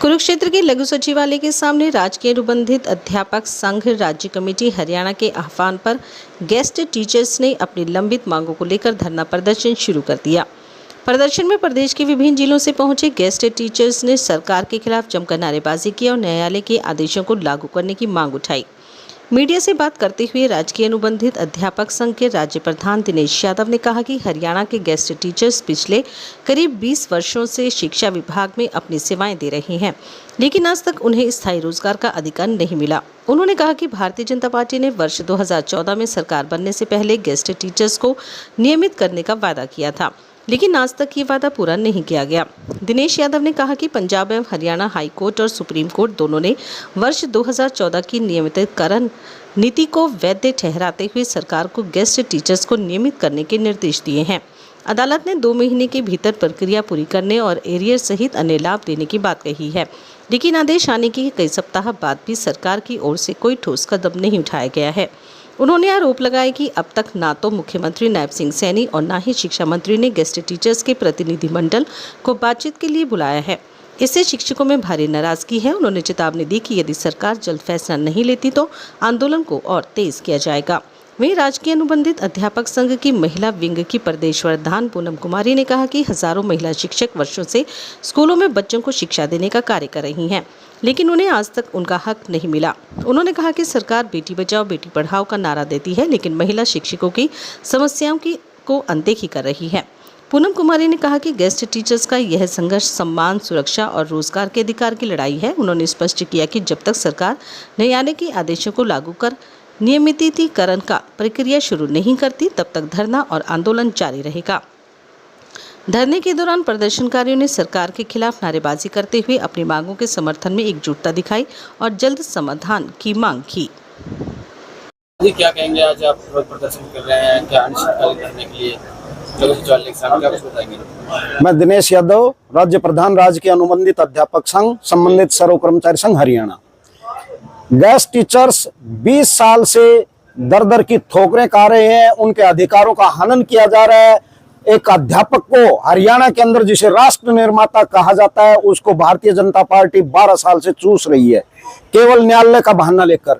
कुरुक्षेत्र के लघु सचिवालय के सामने राजकीय अनुबंधित अध्यापक संघ राज्य कमेटी हरियाणा के आह्वान पर गेस्ट टीचर्स ने अपनी लंबित मांगों को लेकर धरना प्रदर्शन शुरू कर दिया। प्रदर्शन में प्रदेश के विभिन्न जिलों से पहुंचे गेस्ट टीचर्स ने सरकार के खिलाफ जमकर नारेबाजी की और न्यायालय के आदेशों को लागू करने की मांग उठाई। मीडिया से बात करते हुए राजकीय अनुबंधित अध्यापक संघ के राज्य प्रधान दिनेश यादव ने कहा कि हरियाणा के गेस्ट टीचर्स पिछले करीब 20 वर्षों से शिक्षा विभाग में अपनी सेवाएं दे रहे हैं, लेकिन आज तक उन्हें स्थायी रोजगार का अधिकार नहीं मिला। उन्होंने कहा कि भारतीय जनता पार्टी ने वर्ष 2014 में सरकार बनने से पहले गेस्ट टीचर्स को नियमित करने का वादा किया था, लेकिन आज तक ये वादा पूरा नहीं किया गया। दिनेश यादव ने कहा कि पंजाब एवं हरियाणा हाई कोर्ट और सुप्रीम कोर्ट दोनों ने वर्ष 2014 की नियमितीकरण नीति को वैध ठहराते हुए सरकार को गेस्ट टीचर्स को नियमित करने के निर्देश दिए हैं। अदालत ने 2 महीने के भीतर प्रक्रिया पूरी करने और एरियर सहित अन्य लाभ देने की बात कही है, लेकिन आदेश आने के कई सप्ताह बाद भी सरकार की ओर से कोई ठोस कदम नहीं उठाया गया है। उन्होंने आरोप लगाया कि अब तक ना तो मुख्यमंत्री नायब सिंह सैनी और ना ही शिक्षा मंत्री ने गेस्ट टीचर्स के प्रतिनिधिमंडल को बातचीत के लिए बुलाया है। इससे शिक्षकों में भारी नाराजगी है। उन्होंने चेतावनी दी कि यदि सरकार जल्द फैसला नहीं लेती तो आंदोलन को और तेज किया जाएगा। वहीं राजकीय अनुबंधित अध्यापक संघ की महिला विंग की प्रदेश प्रधान पूनम कुमारी ने कहा कि हजारों महिला शिक्षक वर्षों से स्कूलों में बच्चों को शिक्षा देने का कार्य कर रही हैं, लेकिन उन्हें आज तक उनका हक नहीं मिला। उन्होंने कहा कि सरकार बेटी बचाओ बेटी पढ़ाओ का नारा देती है, लेकिन महिला शिक्षकों की समस्याओं को अनदेखी कर रही है। पूनम कुमारी ने कहा कि गेस्ट टीचर्स का यह संघर्ष सम्मान, सुरक्षा और रोजगार के अधिकार की लड़ाई है। उन्होंने स्पष्ट किया कि जब तक सरकार न्यायालय के आदेशों को लागू कर नियमितीकरण का प्रक्रिया शुरू नहीं करती, तब तक धरना और आंदोलन जारी रहेगा। धरने के दौरान प्रदर्शनकारियों ने सरकार के खिलाफ नारेबाजी करते हुए अपनी मांगों के समर्थन में एकजुटता दिखाई और जल्द समाधान की मांग की। जी, क्या कहेंगे? आज आप प्रदर्शन कर रहे हैं, क्या अनिश्चितकालीन धरने के लिए क्या कुछ बताएंगे? मैं दिनेश यादव, राज्य प्रधान राजकीय अनुबंधित अध्यापक संघ, संबंधित सर्व कर्मचारी संघ हरियाणा। गेस्ट टीचर्स 20 साल से दर दर की ठोकरें खा रहे हैं, उनके अधिकारों का हनन किया जा रहा है। एक अध्यापक को हरियाणा के अंदर जिसे राष्ट्र निर्माता कहा जाता है, उसको भारतीय जनता पार्टी 12 साल से चूस रही है, केवल न्यायालय का बहाना लेकर।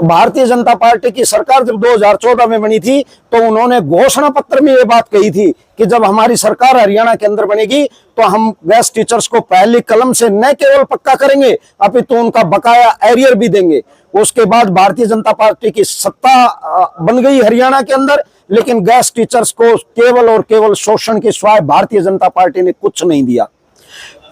भारतीय जनता पार्टी की सरकार जब 2014 में बनी थी तो उन्होंने घोषणा पत्र में ये बात कही थी कि जब हमारी सरकार हरियाणा के अंदर बनेगी तो हम गेस्ट टीचर्स को पहली कलम से न केवल पक्का करेंगे, अपितु उनका बकाया एरियर भी देंगे। उसके बाद भारतीय जनता पार्टी की सत्ता बन गई हरियाणा के अंदर, लेकिन गेस्ट टीचर्स को केवल और केवल शोषण की स्वाय भारतीय जनता पार्टी ने कुछ नहीं दिया।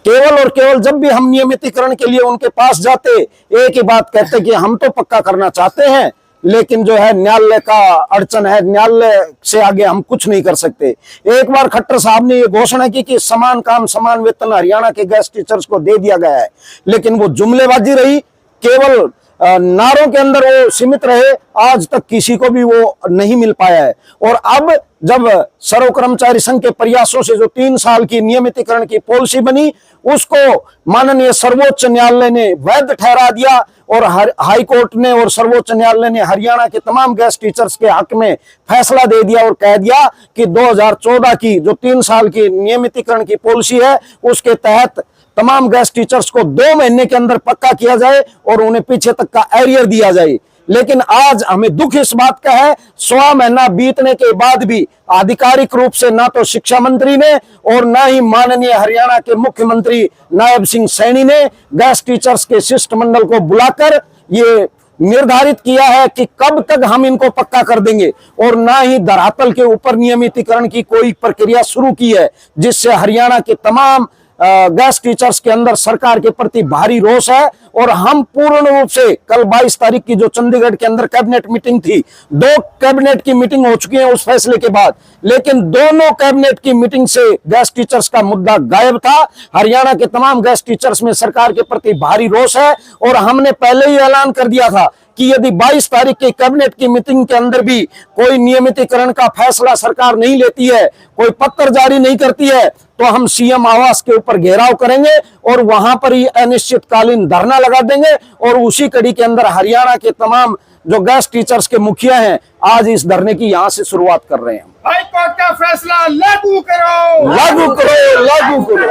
केवल और केवल जब भी हम नियमितीकरण के लिए उनके पास जाते, एक ही बात कहते कि हम तो पक्का करना चाहते हैं, लेकिन जो है न्यायालय का अड़चन है, न्यायालय से आगे हम कुछ नहीं कर सकते। एक बार खट्टर साहब ने ये घोषणा की कि समान काम समान वेतन हरियाणा के गेस्ट टीचर्स को दे दिया गया है, लेकिन वो जुमलेबाजी रही, केवल नारों के अंदर वो सीमित रहे। आज तक किसी को भी वो नहीं मिल पाया है। और अब जब सर्व कर्मचारी संघ के प्रयासों से जो 3 साल की नियमितीकरण की पॉलिसी बनी, उसको माननीय सर्वोच्च न्यायालय ने वैध ठहरा दिया और हाई कोर्ट ने और सर्वोच्च न्यायालय ने हरियाणा के तमाम गेस्ट टीचर्स के हक में फैसला दे दिया और कह दिया कि 2014 की जो 3 साल की नियमितीकरण की पॉलिसी है, उसके तहत तमाम गेस्ट टीचर्स को 2 महीने के अंदर पक्का किया जाए और उन्हें पीछे तक का एरियर दिया जाए। लेकिन आज हमें दुख इस बात का है, 1.25 महीना बीतने के बाद भी आधिकारिक रूप से ना तो शिक्षा मंत्री ने और ना ही माननीय हरियाणा के मुख्यमंत्री नायब सिंह सैनी ने गेस्ट टीचर्स के शिष्टमंडल को बुलाकर ये निर्धारित किया है कि कब तक हम इनको पक्का कर देंगे, और ना ही धरातल के ऊपर नियमितीकरण की कोई प्रक्रिया शुरू की है, जिससे हरियाणा के तमाम गेस्ट टीचर्स के अंदर सरकार के प्रति भारी रोष है। और हम पूर्ण रूप से कल 22 तारीख की जो चंडीगढ़ के अंदर कैबिनेट मीटिंग थी, 2 कैबिनेट की मीटिंग हो चुकी है उस फैसले के बाद, लेकिन दोनों कैबिनेट की मीटिंग से गेस्ट टीचर्स का मुद्दा गायब था। हरियाणा के तमाम गेस्ट टीचर्स में सरकार के प्रति भारी रोष है और हमने पहले ही ऐलान कर दिया था कि यदि 22 तारीख की कैबिनेट की मीटिंग के अंदर भी कोई नियमितीकरण का फैसला सरकार नहीं लेती है, कोई पत्र जारी नहीं करती है, तो हम सीएम आवास के ऊपर घेराव करेंगे और वहां पर ही अनिश्चितकालीन धरना लगा देंगे। और उसी कड़ी के अंदर हरियाणा के तमाम जो गेस्ट टीचर्स के मुखिया हैं, आज इस धरने की यहां से शुरुआत कर रहे हैं। हाई कोर्ट का फैसला लागू करो, लागू करो, लागू करो,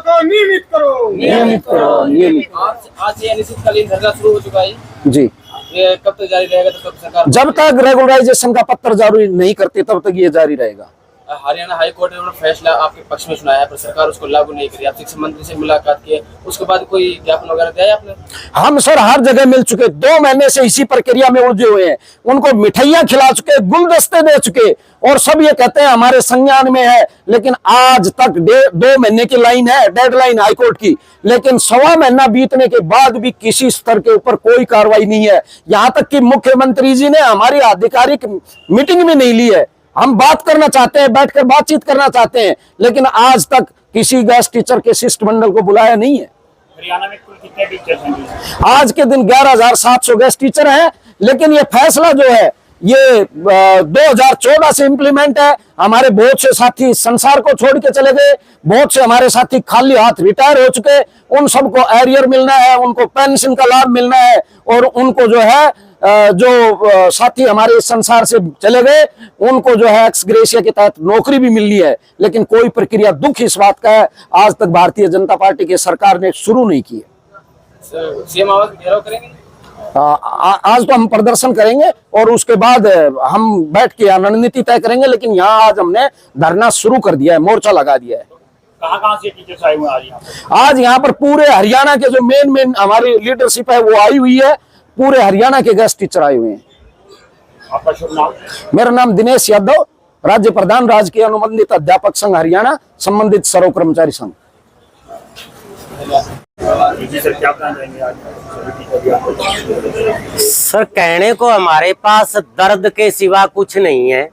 को नियमित करो। नियमित करो, नियमित। आज ये अनिश्चितकालीन धरना शुरू हो चुका है जी, ये कब तक जारी रहेगा? तो कब सरकार जब तक रेगुलराइजेशन का पत्र जारी नहीं करते तब तक ये जारी रहेगा। हरियाणा हाई कोर्ट ने उन्होंने फैसला आपके पक्ष में सुनाया पर सरकार उसको लागू नहीं करी। आप शिक्षा मंत्री से मुलाकात की, उसके बाद कोई ज्ञापन वगैरह दिया आपने? हम सर हर जगह मिल चुके, 2 महीने से इसी प्रक्रिया में उलझे हुए हैं। उनको मिठाइयां खिला चुके, गुलदस्ते दे चुके और सब ये कहते हैं हमारे संज्ञान में है, लेकिन आज तक 2 महीने की लाइन है, डेडलाइन हाईकोर्ट की, लेकिन 1.25 महीना बीतने के बाद भी किसी स्तर के ऊपर कोई कार्रवाई नहीं है। यहां तक कि मुख्यमंत्री जी ने हमारी आधिकारिक मीटिंग भी नहीं ली है। हम बात करना चाहते हैं, बैठकर बातचीत करना चाहते हैं, लेकिन आज तक किसी गेस्ट टीचर के शिष्टमंडल को बुलाया नहीं है। हरियाणा में कुल कितने टीचर्स हैं? आज के दिन 11,700 गेस्ट टीचर हैं, लेकिन ये फैसला जो है ये 2014 से इंप्लीमेंट है। हमारे बहुत से साथी संसार को छोड़ के चले गए, बहुत से हमारे साथी खाली हाथ रिटायर हो चुके। उन सबको एरियर मिलना है, उनको पेंशन का लाभ मिलना है और उनको जो है जो साथी हमारे इस संसार से चले गए उनको जो है एक्स ग्रेशिया के तहत नौकरी भी मिलनी है, लेकिन कोई प्रक्रिया, दुख इस बात का है आज तक भारतीय जनता पार्टी की सरकार ने शुरू नहीं की है। सीएम आवास घेराव करेंगे? आज तो हम प्रदर्शन करेंगे और उसके बाद हम बैठ के रणनीति तय करेंगे, लेकिन यहाँ आज हमने धरना शुरू कर दिया है, मोर्चा लगा दिया है। कहाँ से टीचर्स आए हुए हैं आज यहाँ पर? आज यहाँ पर पूरे हरियाणा के जो मेन हमारी लीडरशिप है वो आई हुई है, पूरे हरियाणा के गेस्ट टीचर आए हुए हैं। आपका शुभ नाम? मेरा नाम दिनेश यादव, राज्य प्रधान राजकीय अनुबंधित अध्यापक संघ हरियाणा, संबंधित सर्व कर्मचारी संघ। जी सर, क्या कहना चाहेंगे आज सर? कहने को हमारे पास दर्द के सिवा कुछ नहीं है।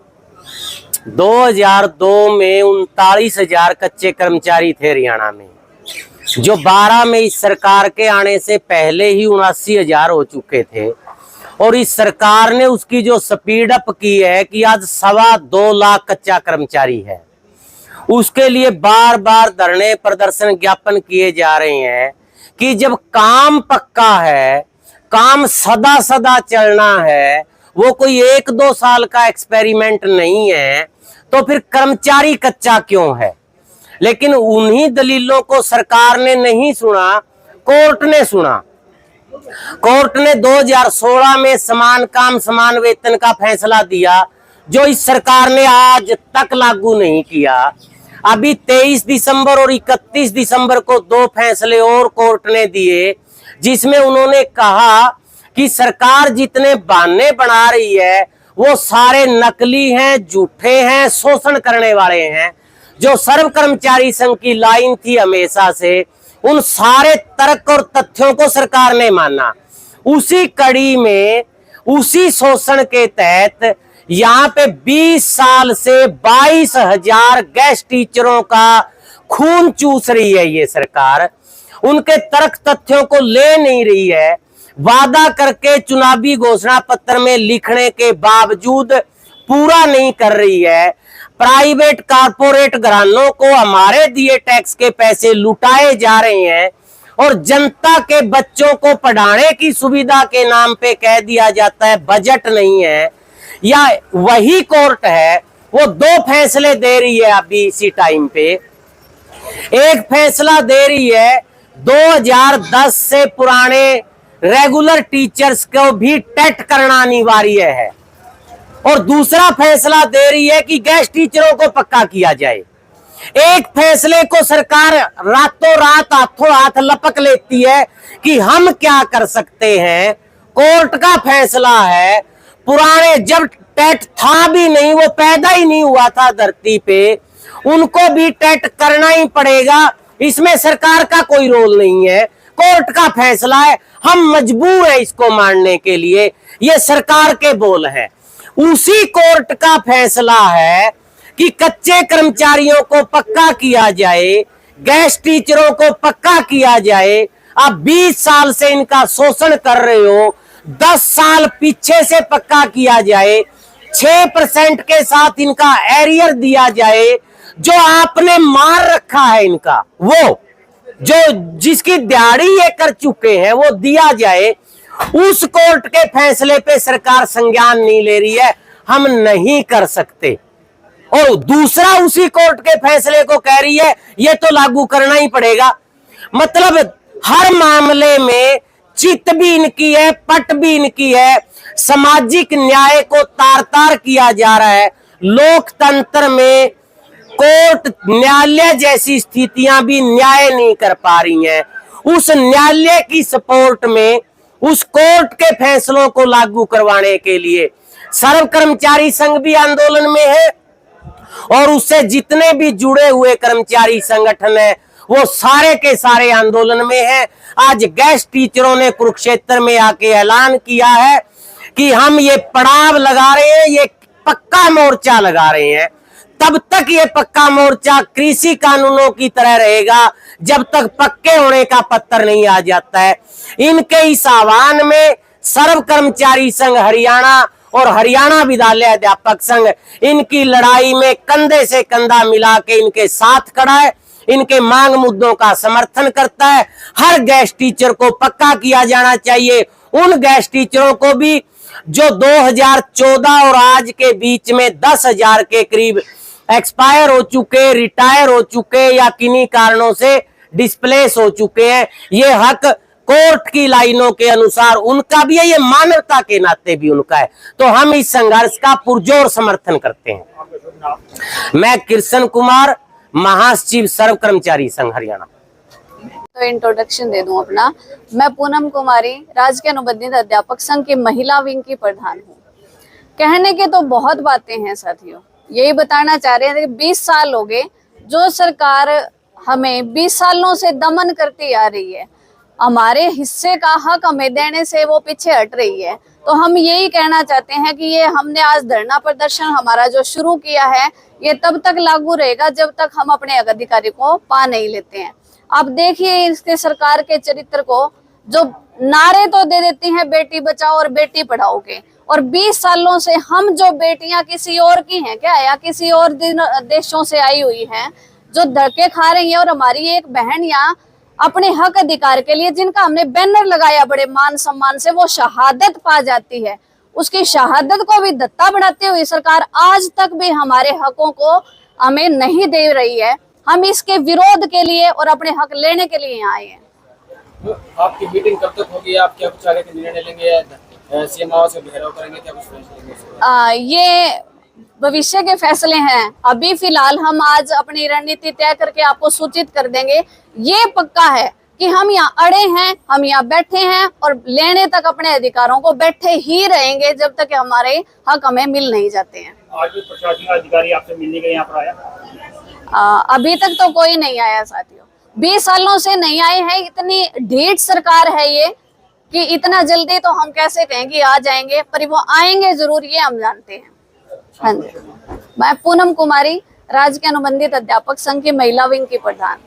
2002 में 39,000 कच्चे कर्मचारी थे हरियाणा में, जो 12 में इस सरकार के आने से पहले ही 79,000 हो चुके थे। और इस सरकार ने उसकी जो स्पीड अप की है कि आज 2.25 लाख कच्चा कर्मचारी है। उसके लिए बार बार धरने, प्रदर्शन, ज्ञापन किए जा रहे हैं कि जब काम पक्का है, काम सदा सदा चलना है, वो कोई 1-2 साल का एक्सपेरिमेंट नहीं है, तो फिर कर्मचारी कच्चा क्यों है? लेकिन उन्हीं दलीलों को सरकार ने नहीं सुना, कोर्ट ने सुना। कोर्ट ने 2016 में समान काम समान वेतन का फैसला दिया, जो इस सरकार ने आज तक लागू नहीं किया। अभी 23 दिसंबर और 31 दिसंबर को 2 फैसले और कोर्ट ने दिए, जिसमें उन्होंने कहा कि सरकार जितने बहाने बना रही है वो सारे नकली हैं, झूठे हैं, शोषण करने वाले हैं। जो सर्व कर्मचारी संघ की लाइन थी हमेशा से, उन सारे तर्क और तथ्यों को सरकार ने माना। उसी कड़ी में, उसी शोषण के तहत यहाँ पे 20 साल से 22,000 गेस्ट टीचरों का खून चूस रही है ये सरकार। उनके तर्क तथ्यों को ले नहीं रही है, वादा करके चुनावी घोषणा पत्र में लिखने के बावजूद पूरा नहीं कर रही है। प्राइवेट कारपोरेट घरानों को हमारे दिए टैक्स के पैसे लुटाए जा रहे हैं और जनता के बच्चों को पढ़ाने की सुविधा के नाम पे कह दिया जाता है बजट नहीं है। या वही कोर्ट है, वो 2 फैसले दे रही है अभी इसी टाइम पे। एक फैसला दे रही है 2010 से पुराने रेगुलर टीचर्स को भी टेट करना अनिवार्य है, और दूसरा फैसला दे रही है कि गेस्ट टीचरों को पक्का किया जाए। एक फैसले को सरकार रातों रात हाथों हाथ लपक लेती है कि हम क्या कर सकते हैं। कोर्ट का फैसला है, पुराने जब टेट था भी नहीं, वो पैदा ही नहीं हुआ था धरती पे, उनको भी टेट करना ही पड़ेगा। इसमें सरकार का कोई रोल नहीं है, कोर्ट का फैसला है, हम मजबूर है इसको मानने के लिए। ये सरकार के बोल है। उसी कोर्ट का फैसला है कि कच्चे कर्मचारियों को पक्का किया जाए, गेस्ट टीचरों को पक्का किया जाए। आप 20 साल से इनका शोषण कर रहे हो, 10 साल पीछे से पक्का किया जाए, 6% के साथ इनका एरियर दिया जाए। जो आपने मार रखा है इनका, वो जो जिसकी दिहाड़ी ये कर चुके हैं, वो दिया जाए। उस कोर्ट के फैसले पे सरकार संज्ञान नहीं ले रही है, हम नहीं कर सकते। और दूसरा उसी कोर्ट के फैसले को कह रही है ये तो लागू करना ही पड़ेगा। मतलब हर मामले में चित भी इनकी है, पट भी इनकी है। सामाजिक न्याय को तार तार किया जा रहा है। लोकतंत्र में कोर्ट, न्यायालय जैसी स्थितियां भी न्याय नहीं कर पा रही हैं। उस न्यायालय की सपोर्ट में, उस कोर्ट के फैसलों को लागू करवाने के लिए सर्व कर्मचारी संघ भी आंदोलन में है और उससे जितने भी जुड़े हुए कर्मचारी संगठन है वो सारे के सारे आंदोलन में है। आज गेस्ट टीचरों ने कुरुक्षेत्र में आके ऐलान किया है कि हम ये पड़ाव लगा रहे हैं, ये पक्का मोर्चा लगा रहे हैं। तब तक ये पक्का मोर्चा कृषि कानूनों की तरह रहेगा जब तक पक्के होने का पत्र नहीं आ जाता है। इनके इस आह्वान में सर्व कर्मचारी संघ हरियाणा और हरियाणा विद्यालय अध्यापक संघ इनकी लड़ाई में कंधे से कंधा मिला के इनके साथ खड़ा है, इनके मांग मुद्दों का समर्थन करता है। हर गेस्ट टीचर को पक्का किया जाना चाहिए। उन गेस्ट टीचरों को भी जो 2014 और आज के बीच में 10,000 के करीब एक्सपायर हो चुके, रिटायर हो चुके या किन्हीं कारणों से डिस्प्लेस हो चुके हैं, ये हक कोर्ट की लाइनों के अनुसार उनका भी है, ये मानवता के नाते भी उनका है। तो हम इस संघर्ष का पुरजोर समर्थन करते हैं। मैं कृष्ण कुमार, महासचिव सर्व कर्मचारी संघ हरियाणा। तो इंट्रोडक्शन दे दूं अपना। मैं पूनम कुमारी, राजकीय अनुबंधित अध्यापक संघ की महिला विंग की प्रधान हूँ। कहने के तो बहुत बातें हैं साथियों, यही बताना चाह रहे हैं कि 20 साल हो गए जो सरकार हमें 20 सालों से दमन करती आ रही है। हमारे हिस्से का हक हमें देने से वो पीछे हट रही है। तो हम यही कहना चाहते हैं कि ये हमने आज धरना प्रदर्शन हमारा जो शुरू किया है ये तब तक लागू रहेगा जब तक हम अपने अधिकारी को पा नहीं लेते हैं। आप देखिए इसके सरकार के चरित्र को, जो नारे तो दे देती हैं बेटी बचाओ और बेटी पढ़ाओ के, और 20 सालों से हम जो बेटियां किसी और की हैं क्या या किसी और देशों से आई हुई हैं जो धक्के खा रही हैं, और हमारी एक बहन यहाँ अपने हक अधिकार के लिए जिनका हमने बैनर लगाया बड़े मान सम्मान से, वो शहादत पा जाती है। उसकी शहादत को भी दत्ता बनाते हुए सरकार आज तक भी हमारे हकों को हमें नहीं दे रही है। हम इसके विरोध के लिए और अपने हक लेने के लिए यहाँ आए हैं। तो आपकी मीटिंग कब तक होगी? आप क्या कुछ आगे के निर्णय लेंगे? सीएम आवास से घेराव करेंगे, क्या कुछ फैसले लेंगे? ये भविष्य के फैसले हैं। अभी फिलहाल हम आज अपनी रणनीति तय करके आपको सूचित कर देंगे। ये पक्का है कि हम यहाँ अड़े हैं, हम यहाँ बैठे हैं और लेने तक अपने अधिकारों को बैठे ही रहेंगे जब तक हमारे हक हमें मिल नहीं जाते हैं। आज भी प्रशासनिक अधिकारी आपसे मिलने के यहाँ पर आया? अभी तक तो कोई नहीं आया साथियों, 20 सालों से नहीं आए हैं। इतनी ढीठ सरकार है ये कि इतना जल्दी तो हम कैसे कहें कि आ जाएंगे, पर वो आएंगे जरूर, ये हम जानते हैं। हाँ जी, मैं पूनम कुमारी, राजकीय अनुबंधित अध्यापक संघ की महिला विंग की प्रधान।